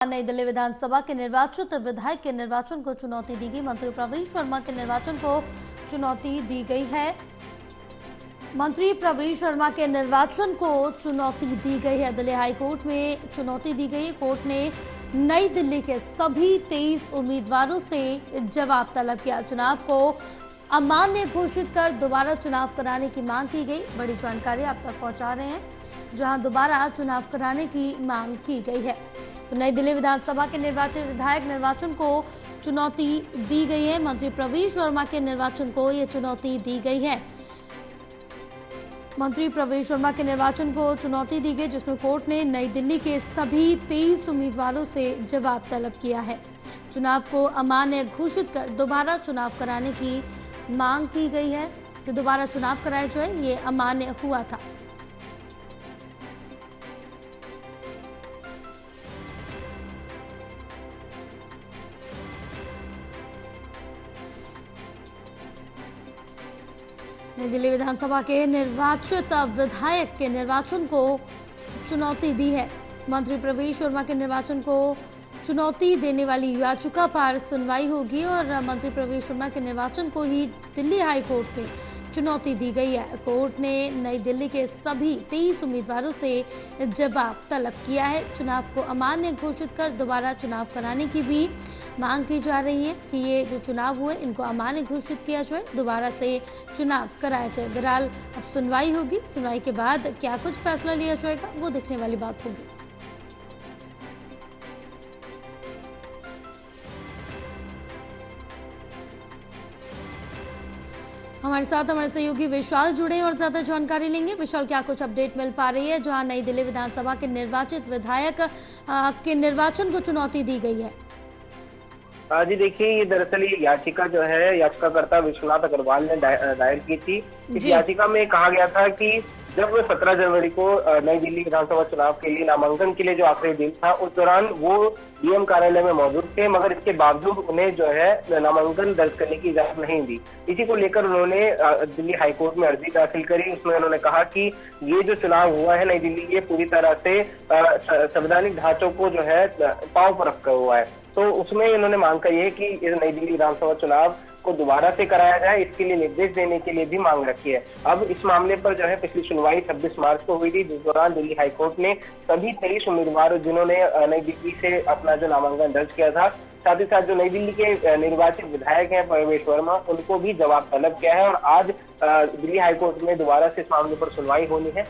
नई दिल्ली विधानसभा के निर्वाचित विधायक के निर्वाचन को चुनौती दी गई। मंत्री प्रवेश वर्मा के निर्वाचन को चुनौती दी गई है। मंत्री प्रवेश वर्मा के निर्वाचन को चुनौती दी गई है। दिल्ली हाईकोर्ट में चुनौती दी गई। कोर्ट ने नई दिल्ली के सभी 23 उम्मीदवारों से जवाब तलब किया। चुनाव को अमान्य घोषित कर दोबारा चुनाव कराने की मांग की गई। बड़ी जानकारी आप तक पहुंचा रहे हैं, जहां दोबारा चुनाव कराने की मांग की गई है। तो नई दिल्ली विधानसभा के निर्वाचित विधायक निर्वाचन को चुनौती दी गई है। मंत्री प्रवेश वर्मा के निर्वाचन को यह चुनौती दी गई है। मंत्री प्रवेश वर्मा के निर्वाचन को चुनौती दी गई, जिसमें कोर्ट ने नई दिल्ली के सभी 23 उम्मीदवारों से जवाब तलब किया है। चुनाव को अमान्य घोषित कर दोबारा चुनाव कराने की मांग की गई है। तो दोबारा चुनाव कराया जो है ये अमान्य हुआ था। नई दिल्ली विधानसभा के निर्वाचित विधायक के निर्वाचन को चुनौती दी है। मंत्री प्रवेश वर्मा के निर्वाचन को चुनौती देने वाली याचिका पर सुनवाई होगी और मंत्री प्रवेश वर्मा के निर्वाचन को ही दिल्ली हाई कोर्ट में चुनौती दी गई है। कोर्ट ने नई दिल्ली के सभी 23 उम्मीदवारों से जवाब तलब किया है। चुनाव को अमान्य घोषित कर दोबारा चुनाव कराने की भी मांग की जा रही है कि ये जो चुनाव हुए इनको अमान्य घोषित किया जाए, दोबारा से चुनाव कराया जाए। बहरहाल अब सुनवाई होगी। सुनवाई के बाद क्या कुछ फैसला लिया जाएगा वो देखने वाली बात होगी। हमारे साथ हमारे सहयोगी विशाल जुड़े और ज्यादा जानकारी लेंगे। विशाल, क्या कुछ अपडेट मिल पा रही है जहां नई दिल्ली विधानसभा के निर्वाचित विधायक के निर्वाचन को चुनौती दी गई है? जी देखिए, ये दरअसल ये याचिका जो है याचिकाकर्ता विश्वनाथ अग्रवाल ने दायर की थी। इस याचिका में कहा गया था कि जब 17 जनवरी को नई दिल्ली विधानसभा चुनाव के लिए नामांकन के लिए जो आखिरी दिन था, उस दौरान वो डीएम कार्यालय में मौजूद थे, मगर इसके बावजूद उन्हें जो है नामांकन दर्ज करने की इजाजत नहीं दी। इसी को लेकर उन्होंने दिल्ली हाईकोर्ट में अर्जी दाखिल करी। उसमें उन्होंने कहा कि ये जो चुनाव हुआ है नई दिल्ली, ये पूरी तरह से संवैधानिक ढांचों को जो है पांव पर रखा हुआ है। तो उसमें इन्होंने मांग करी है कि इस नई दिल्ली विधानसभा चुनाव को दोबारा से कराया जाए, इसके लिए निर्देश देने के लिए भी मांग रखी है। अब इस मामले पर जो है पिछली सुनवाई 26 मार्च को हुई थी, जिस दौरान दिल्ली हाईकोर्ट ने सभी 23 उम्मीदवार जिन्होंने नई दिल्ली से अपना जो नामांकन दर्ज किया था, साथ ही साथ जो नई दिल्ली के निर्वाचित विधायक हैं प्रवेश वर्मा, उनको भी जवाब तलब किया है। और आज दिल्ली हाईकोर्ट में दोबारा से इस मामले पर सुनवाई होनी है।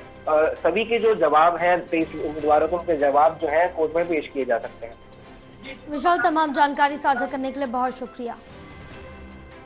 सभी के जो जवाब है 23 उम्मीदवारों को, उनके जवाब जो है कोर्ट में पेश किए जा सकते हैं। विशाल, तमाम जानकारी साझा करने के लिए बहुत शुक्रिया।